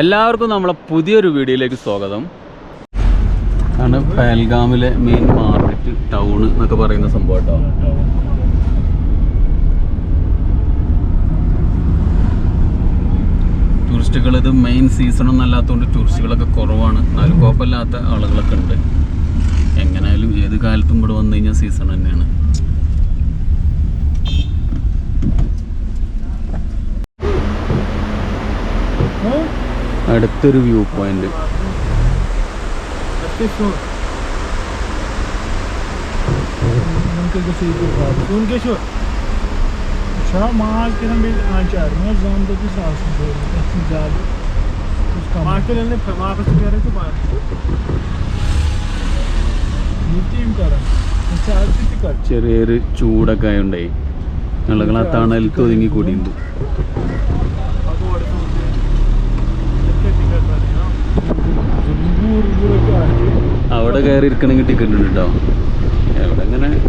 എല്ലാവർക്കും നമ്മളെ പുതിയൊരു വീഡിയോയിലേക്ക് സ്വാഗതം. ആണ് പഹൽഗാമിലെ മെയിൻ മാർക്കറ്റ് ടൗൺ എന്നൊക്കെ പറയുന്ന സംഭവം കേട്ടോ. ടൂറിസ്റ്റുകൾ ഇത് മെയിൻ സീസണൊന്നും അല്ലാത്തതുകൊണ്ട് ടൂറിസ്റ്റുകളൊക്കെ കുറവാണ്. എന്നാലും കുഴപ്പമില്ലാത്ത ആളുകളൊക്കെ ഉണ്ട്. എങ്ങനെയായാലും ഏത് കാലത്തും ഇവിടെ വന്നു കഴിഞ്ഞാൽ സീസൺ തന്നെയാണ്. അടുത്തൊരു വ്യൂ പോയിന്റ്. ചെറിയൊരു ചൂടൊക്കെ ആയോണ്ടേ ആളുകൾ ആ തണലത്ത് ഒതുങ്ങി കൂടിയുണ്ട്. അവിടെ കയറി ഇരിക്കണമെങ്കിൽ ടിക്കറ്റ് ഉണ്ട് കേട്ടോ.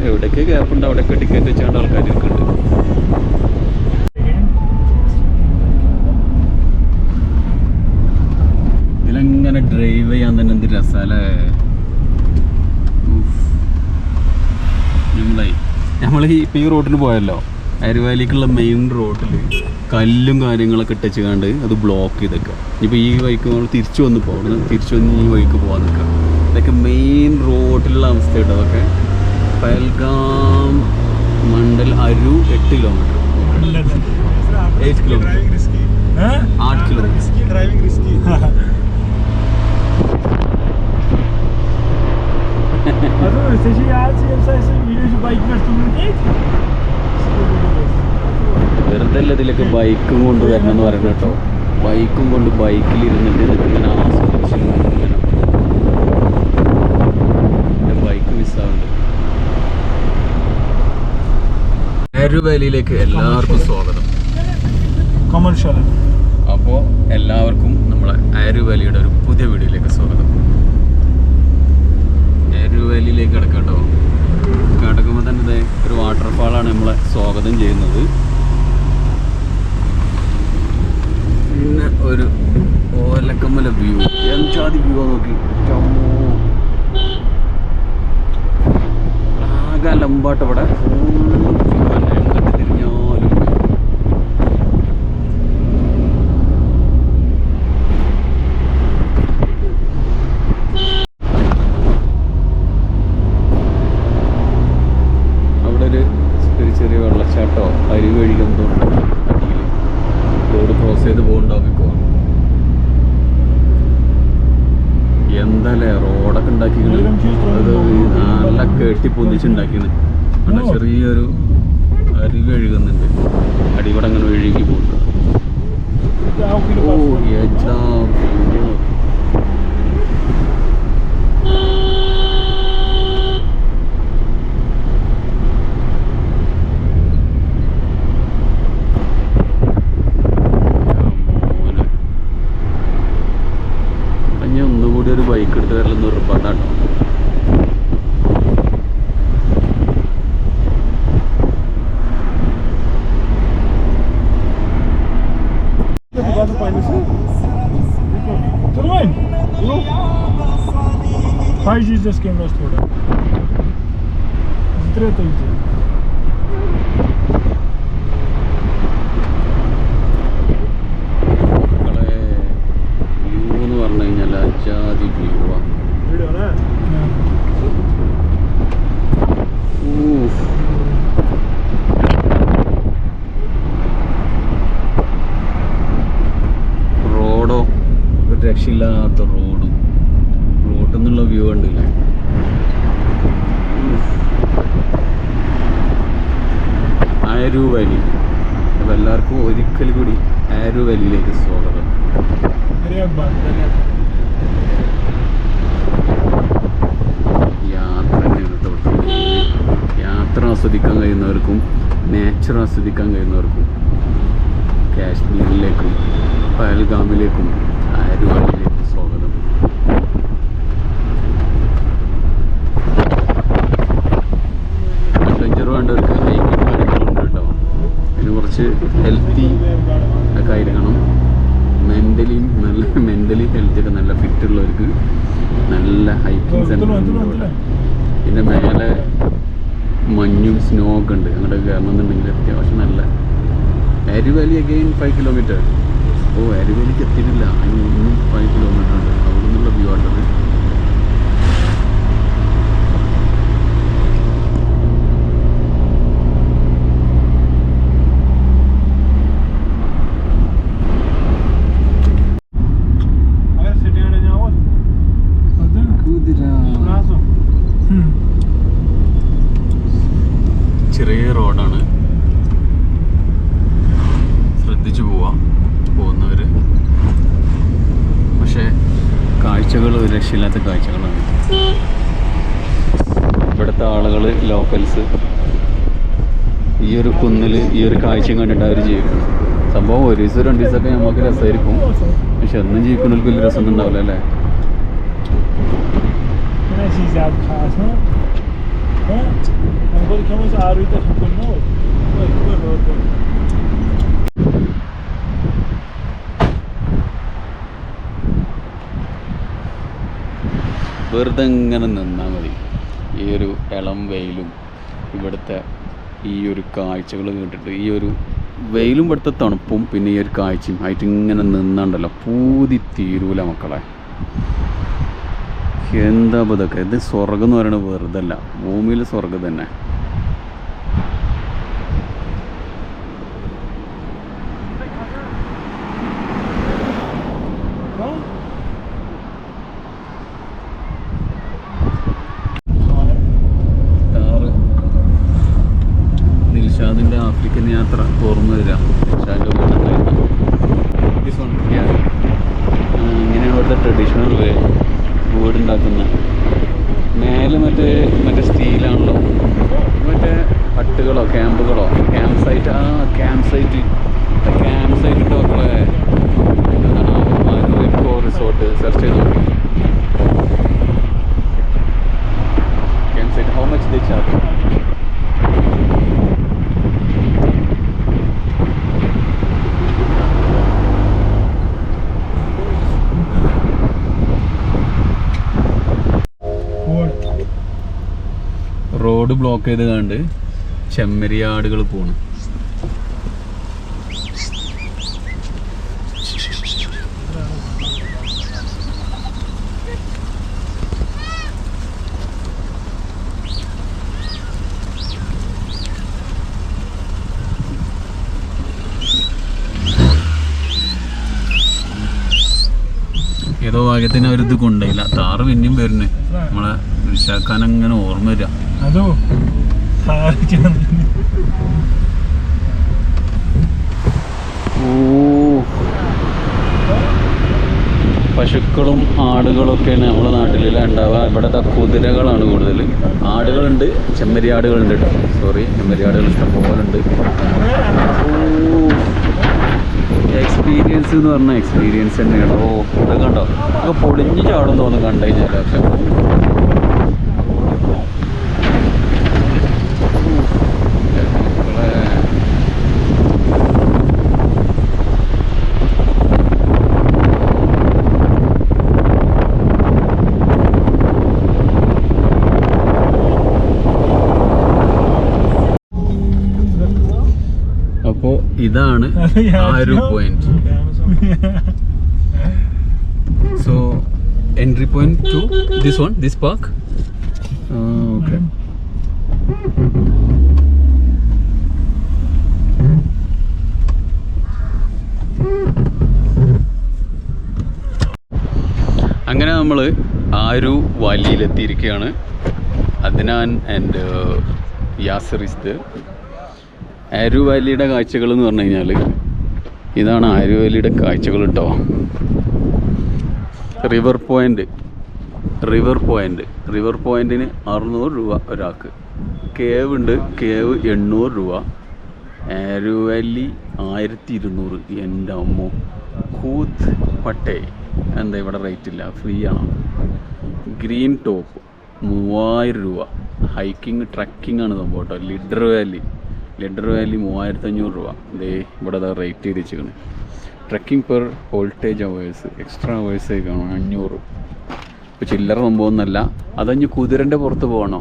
എവിടെയൊക്കെ ഗ്യാപ്പുണ്ട് അവിടെയൊക്കെ ടിക്കറ്റ് വെച്ചാണ്ട് ആൾക്കാർ ഇരിക്കുന്നുണ്ട്. ഇതിലെങ്ങനെ ഡ്രൈവ് ചെയ്യാൻ തന്നെ എന്ത് രസാലേ. നമ്മൾ ഈ റോഡിന് പോയല്ലോ, അരുവാലിക്കുള്ള മെയിൻ റോഡിൽ കല്ലും കാര്യങ്ങളൊക്കെ ഇട്ടച്ച് കണ്ട് അത് ബ്ലോക്ക് ചെയ്തൊക്കെ. ഇനിയിപ്പോൾ ഈ വഴിക്ക് നമ്മൾ തിരിച്ചു വന്ന് പോകണം, തിരിച്ചു വന്ന് ഈ വഴിക്ക് പോകാൻ നിൽക്കുക. ഇതൊക്കെ മെയിൻ റോഡിലുള്ള അവസ്ഥ കേട്ടോ. അതൊക്കെ Pahalgam Mandal Aru 8 kilometre 8 kilometre 8 kilometre. വെറുതെ അല്ല ഇതിലൊക്കെ ബൈക്കും കൊണ്ട് വരണം എന്ന് പറയുന്നത് കേട്ടോ. ബൈക്കും കൊണ്ട് ബൈക്കിലിരുന്നിട്ട് ഇതൊക്കെ ഇങ്ങനെ ആസ്വദിച്ച് എൻ്റെ ബൈക്ക് മിസ്സാവുന്നുണ്ട്. ആരു വാലിയിലേക്ക് എല്ലാവർക്കും സ്വാഗതം. അപ്പോൾ എല്ലാവർക്കും നമ്മളെ ആരു വാലിയുടെ ഒരു പുതിയ വീഡിയോയിലേക്ക് സ്വാഗതം. ആരു വാലിയിലേക്ക് കിടക്കാം കേട്ടോ. കിടക്കുമ്പോൾ തന്നെ ഒരു വാട്ടർഫാളാണ് നമ്മളെ സ്വാഗതം ചെയ്യുന്നത്. പിന്നെ ഒരു ഓലക്കമ്മല വ്യൂ, എന്താതി വ്യൂ നോക്കി. ആകെ അലമ്പാട്ട് ഇവിടെ എങ്ങോട്ട് തിരിഞ്ഞാലും. അവിടെ ഒരു ചെറിയ വെള്ളച്ചാട്ടോ അരുവി ഒഴുകുന്നുണ്ട്. റോഡ് ക്രോസ് ചെയ്ത് പോകുന്നുണ്ടാവും. എന്താല്ലേ റോഡൊക്കെ ഉണ്ടാക്കിയത്, അത് നല്ല കെട്ടിപ്പൊന്നിച്ചുണ്ടാക്കിയത്. അവിടെ ചെറിയൊരു അരുവി ഒഴുകുന്നുണ്ട്. അടികൂടെ അങ്ങനെ ഒഴുകി പോകുന്നുണ്ട്. ഓ യജാ ഒന്നുകൂടി ഒരു ബൈക്ക് എടുത്ത് വരലെന്ന് നിർബന്ധമാട്ടോ. റോഡോ ഒരു രക്ഷയില്ലാത്ത റോഡിൽ നിന്നുള്ള വ്യൂ ഉണ്ടല്ലേ. ആരു വാലി. അപ്പോൾ എല്ലാവർക്കും ഒരിക്കൽ കൂടി ആരു വാലിയിലേക്ക് സ്വാഗതം. യാത്ര ആസ്വദിക്കാൻ കഴിയുന്നവർക്കും നേച്ചർ ആസ്വദിക്കാൻ കഴിയുന്നവർക്കും കാശ്മീരിലേക്കും പഹൽഗാമിലേക്കും ആരു വാലിയിലേക്ക് സ്വാഗതം. അഡ്വഞ്ചർ വേണ്ടവർക്ക് ഹൈക്കിംഗ് കാര്യങ്ങളുണ്ട് കേട്ടോ. അതിന് കുറച്ച് ഹെൽത്തി ഒക്കെ ആയിരിക്കണം. മെൻ്റലിയും നല്ല മെൻ്റലി ഹെൽത്തൊക്കെ നല്ല ഫിറ്റുള്ളവർക്ക് നല്ല ഹൈക്കിങ് സെൻറ്റർ. പിന്നെ മേലെ മഞ്ഞും സ്നോ ഒക്കെ ഉണ്ട്. അങ്ങോട്ട് കയറണമെന്നുണ്ടെങ്കിൽ അത്യാവശ്യം നല്ല. ആര്യവാലി അഗെയിൻ 5 കിലോമീറ്റർ. ആര്യവാലിക്ക് എത്തിയിട്ടില്ല, അതിന് ഇന്നും 5 കിലോമീറ്റർ ഉണ്ട്. അവിടെ നിന്നുള്ള വ്യൂ ആട്ടത്. ചെറിയ റോഡാണ്, ശ്രദ്ധിച്ചു പോകുന്നവർ. പക്ഷേ കാഴ്ചകൾ രക്ഷയില്ലാത്ത കാഴ്ചകളാണ്. ഇവിടുത്തെ ആളുകൾ, ലോക്കൽസ് ഈ ഒരു കുന്നിൽ ഈ ഒരു കാഴ്ചയും കണ്ടിട്ട് അവർ ജീവിക്കണം. സംഭവം 1 ദിവസം 2 ദിവസമൊക്കെ നമുക്ക് രസമായിരിക്കും, പക്ഷെ എന്നും ജീവിക്കുന്നവർക്ക് വലിയ രസമൊന്നും ഉണ്ടാവില്ല അല്ലേ. വെറുതെ ഇങ്ങനെ നിന്നാൽ മതി. ഈ ഒരു ഇളം വെയിലും ഇവിടുത്തെ ഈ ഒരു കാഴ്ചകൾ കേട്ടിട്ട്, ഈ ഒരു വെയിലും ഇവിടുത്തെ തണുപ്പും പിന്നെ ഈ ഒരു കാഴ്ചയും ആയിട്ട് ഇങ്ങനെ നിന്നുണ്ടല്ലോ, പൂതി തീരൂല മക്കളെ. എന്താ ഇതൊക്കെ? ഇത് സ്വർഗം എന്ന് പറയുന്നത് വെറുതെ അല്ല, ഭൂമിയിൽ സ്വർഗം തന്നെ. ദിൽഷാദിൻ്റെ ആഫ്രിക്കൻ യാത്ര ഓർമ്മ വരിക. ദിൽഷാദിൻ്റെ ഇങ്ങനെയാണ് ഇവിടുത്തെ ട്രഡീഷണൽ വേ വീടുണ്ടാക്കുന്ന. മേലെ മറ്റേ സ്റ്റീലാണല്ലോ, മറ്റേ ഹട്ടുകളോ ക്യാമ്പുകളോ ക്യാമ്പ് സൈറ്റ്. ക്യാമ്പ് സൈറ്റ് മക്കളെ. ഇക്കോ റിസോർട്ട് സെർച്ച് ചെയ്ത് നോക്കി. Camp site how much they charge? Road block ചെയ്ത് കണ്ട് ചെമ്മരിയാടുകൾ പോണു. ഏതോ ഭാഗ്യത്തിന് അവരിത് കൊണ്ടുപോയില്ല. താറ് പിന്നെയും വരുന്നു. നമ്മളെ വിശാഖാൻ അങ്ങനെ ഓർമ്മ വരിക. പശുക്കളും ആടുകളൊക്കെയാണ് നമ്മുടെ നാട്ടിൽ ഉണ്ടാവുക. ഇവിടുത്തെ കുതിരകളാണ് കൂടുതൽ. ആടുകളുണ്ട്, ചെമ്മരിയാടുകളുണ്ട് കേട്ടോ. സോറി, ചെമ്മരിയാടുകൾ ഇഷ്ടംപോലെ ഉണ്ട്. എക്സ്പീരിയൻസ് എന്ന് പറഞ്ഞാൽ എക്സ്പീരിയൻസ് തന്നെയാണ്. ഇത് കണ്ടോ, ഒക്കെ പൊളിഞ്ഞ് ചാടും തോന്നുന്നു കണ്ടു കഴിഞ്ഞാൽ. പക്ഷെ അപ്പോൾ ഇതാണ് Aru point. So entry point to this park. Okay, അങ്ങനെ നമ്മൾ ആരു വാലിയിലെത്തിയിരിക്കുകയാണ്. Adnan and Yasir is there. Aru വാലിയുടെ കാഴ്ചകൾ എന്ന് പറഞ്ഞു കഴിഞ്ഞാൽ ഇതാണ് ആരു വാലിയുടെ കാഴ്ചകൾ കേട്ടോ. റിവർ പോയിൻറ്റിന് 600 രൂപ ഒരാൾക്ക്. കേവ് ഉണ്ട്, കേവ് 800 രൂപ. ആരു വാലി 1200. എൻ്റെ അമ്മോ, കൂത്ത് പട്ടേ എന്താ ഇവിടെ റേറ്റ് ഇല്ല, ഫ്രീ ആണ്. ഗ്രീൻ ടോപ്പ് 3000 രൂപ. ഹൈക്കിങ് ട്രക്കിംഗ് ആണ് സംഭവം കേട്ടോ. ലിഡർ വാലി 3500 രൂപ. ഇതേ ഇവിടെ റേറ്റ് ചെയ്ത് വെച്ചിരിക്കുന്നത്. Trekking per voltage hours, extra hours കാണും 500. ഇപ്പോൾ ചില്ലറ സംഭവമൊന്നുമല്ല. അതഞ്ഞ് കുതിരൻ്റെ പുറത്ത് പോകണോ?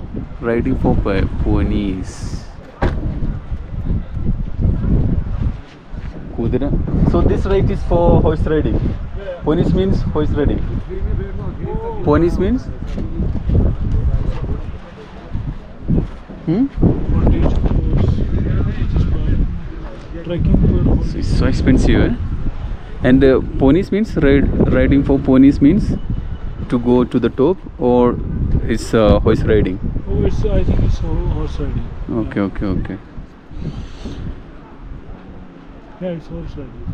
Riding for ponies. കുതിര. So this right is for horse riding. Ponies means horse riding. Ponies means it's so expensive, eh? And ponies means riding for ponies means to go to the top, or it's horse riding? Oh, I think it's horse riding. Okay. Yeah, it's horse riding.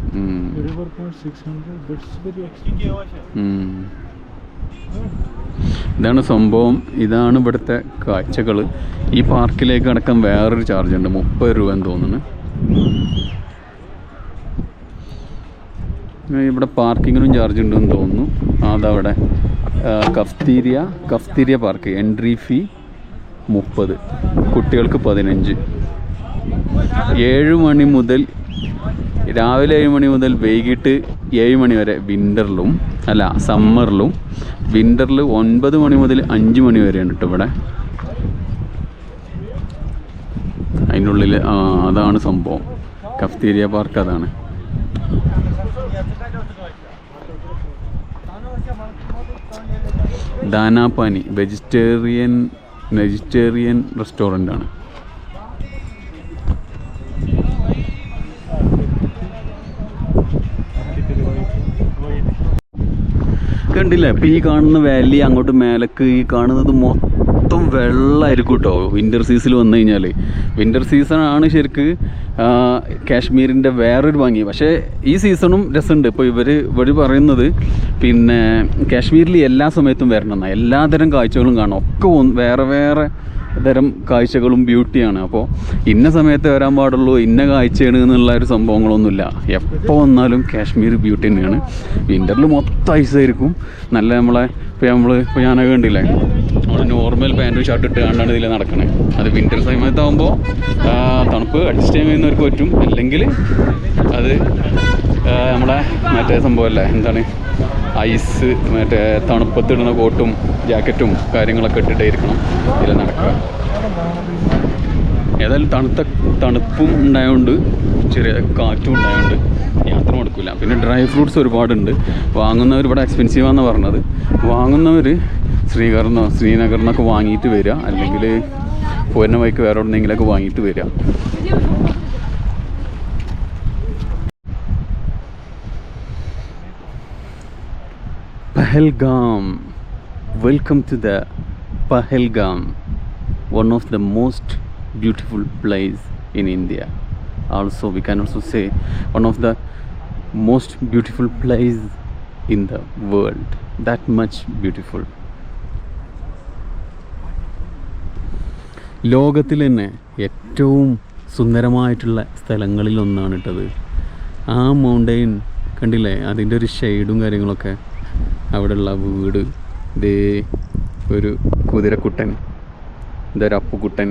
The river point 600, but it's very expensive. ഇതാണ് സംഭവം. ഇതാണ് ഇവിടുത്തെ കാഴ്ചകൾ. ഈ പാർക്കിലേക്ക് അടക്കം വേറൊരു charge ഉണ്ട്, 30 രൂപ എന്ന് തോന്നുന്നു. ഇവിടെ പാർക്കിങ്ങിനും ചാർജ് ഉണ്ടെന്ന് തോന്നുന്നു. അതവിടെ കഫ്തീരിയ പാർക്ക്. എൻട്രി ഫീ 30, കുട്ടികൾക്ക് 15. 7 മണി മുതൽ രാവിലെ 7 മണി മുതൽ വൈകിട്ട് 7 മണി വരെ സമ്മറിലും. വിൻ്ററിൽ 9 മണി മുതൽ 5 മണി വരെയാണ് കേട്ടോ ഇവിടെ. അതിനുള്ളിൽ അതാണ് സംഭവം. കഫ്തീരിയ പാർക്ക് അതാണ്. ദാനാപാനി വെജിറ്റേറിയൻ റെസ്റ്റോറൻ്റ് ആണ്. കണ്ടില്ലേ? ഇപ്പം ഈ കാണുന്ന വാലി അങ്ങോട്ട് മേലക്ക് ഈ കാണുന്നത് മൊത്തം വെള്ളമായിരിക്കും കേട്ടോ വിൻ്റർ സീസണിൽ വന്നു കഴിഞ്ഞാൽ. വിൻ്റർ സീസണാണ് ശരിക്ക് കാശ്മീരിൻ്റെ വേറൊരു ഭംഗി. പക്ഷേ ഈ സീസണും രസമുണ്ട്. ഇപ്പോൾ ഇവർ പറയുന്നത് പിന്നെ കാശ്മീരിൽ എല്ലാ സമയത്തും വരണമെന്നാണ്. എല്ലാതരം കാഴ്ചകളും കാണാം. ഒക്കെ വേറെ തരം കാഴ്ചകളും ബ്യൂട്ടിയാണ്. അപ്പോൾ ഇന്ന സമയത്ത് വരാൻ പാടുള്ളൂ, ഇന്ന കാഴ്ചയാണ് എന്നുള്ള ഒരു സംഭവങ്ങളൊന്നുമില്ല. എപ്പോൾ വന്നാലും കാശ്മീർ ബ്യൂട്ടി തന്നെയാണ്. വിൻ്ററിൽ മൊത്തം ഐസായിരിക്കും. നല്ല ഇപ്പോൾ ഞാനൊക്കെ കണ്ടില്ലേ, നമ്മൾ നോർമൽ പാൻറ്റും ഷർട്ട് ഇട്ട് കണ്ടാണ് ഇതിൽ നടക്കണത്. അത് വിൻ്റർ സമയത്താകുമ്പോൾ തണുപ്പ് അഡ്ജസ്റ്റ് ചെയ്യാൻ കഴിയുന്നവർക്ക് പറ്റും. അല്ലെങ്കിൽ അത് നമ്മളെ മറ്റേ സംഭവമല്ലേ, എന്താണ് ഐസ്, മറ്റേ തണുപ്പത്തിടുന്ന കോട്ടും ജാക്കറ്റും കാര്യങ്ങളൊക്കെ ഇട്ടിട്ടായിരിക്കണം ഇതിൽ നടക്കുക. ഏതായാലും തണുപ്പും ഉണ്ടായതുകൊണ്ട് ചെറിയ കാറ്റും ഉണ്ടായതുകൊണ്ട് യാത്ര നടക്കില്ല. പിന്നെ ഡ്രൈ ഫ്രൂട്ട്സ് ഒരുപാടുണ്ട്. വാങ്ങുന്നവർ ഇവിടെ എക്സ്പെൻസീവാണെന്ന് പറഞ്ഞത്. വാങ്ങുന്നവർ ശ്രീനഗറിൽ നിന്നൊക്കെ വാങ്ങിയിട്ട് വരിക, അല്ലെങ്കിൽ പോരുന്ന വഴിക്ക് വേറെ എവിടെന്നെങ്കിലൊക്കെ വാങ്ങിയിട്ട് വരിക. Pahalgam. Welcome to the Pahalgam, one of the most beautiful place in India. Also, we can also say one of the most beautiful place in the world. That much beautiful. ലോകത്തിൽ തന്നെ ഏറ്റവും സുന്ദരമായിട്ടുള്ള സ്ഥലങ്ങളിൽ ഒന്നാണ് ഇട്ടത്. ആ മൗണ്ടെയിൻ കണ്ടില്ലേ, അതിൻ്റെ ഒരു ഷെയ്ഡും കാര്യങ്ങളൊക്കെ. അവിടെയുള്ള വീട്, ഇതേ ഒരു കുതിരക്കുട്ടൻ, ഇതൊരു അപ്പുക്കുട്ടൻ,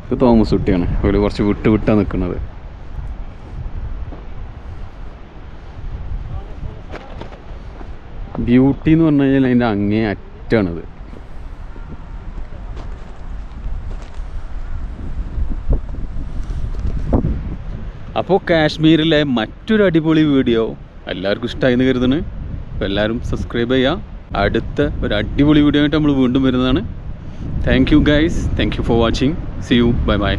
ഇത് തോമസ് കുട്ടിയാണ്. അവർ കുറച്ച് വിട്ടാണ് നിൽക്കുന്നത്. ബ്യൂട്ടി എന്ന് പറഞ്ഞു കഴിഞ്ഞാൽ അതിൻ്റെ അങ്ങേ അറ്റാണത്. അപ്പോൾ കാശ്മീരിലെ മറ്റൊരു അടിപൊളി വീഡിയോ എല്ലാവർക്കും ഇഷ്ടമായി എന്ന് കരുതുന്നു. അപ്പോൾ എല്ലാവരും സബ്സ്ക്രൈബ് ചെയ്യുക. അടുത്ത ഒരു അടിപൊളി വീഡിയോ ആയിട്ട് നമ്മൾ വീണ്ടും വരുന്നതാണ്. Thank you guys, thank you for watching. See you, bye by.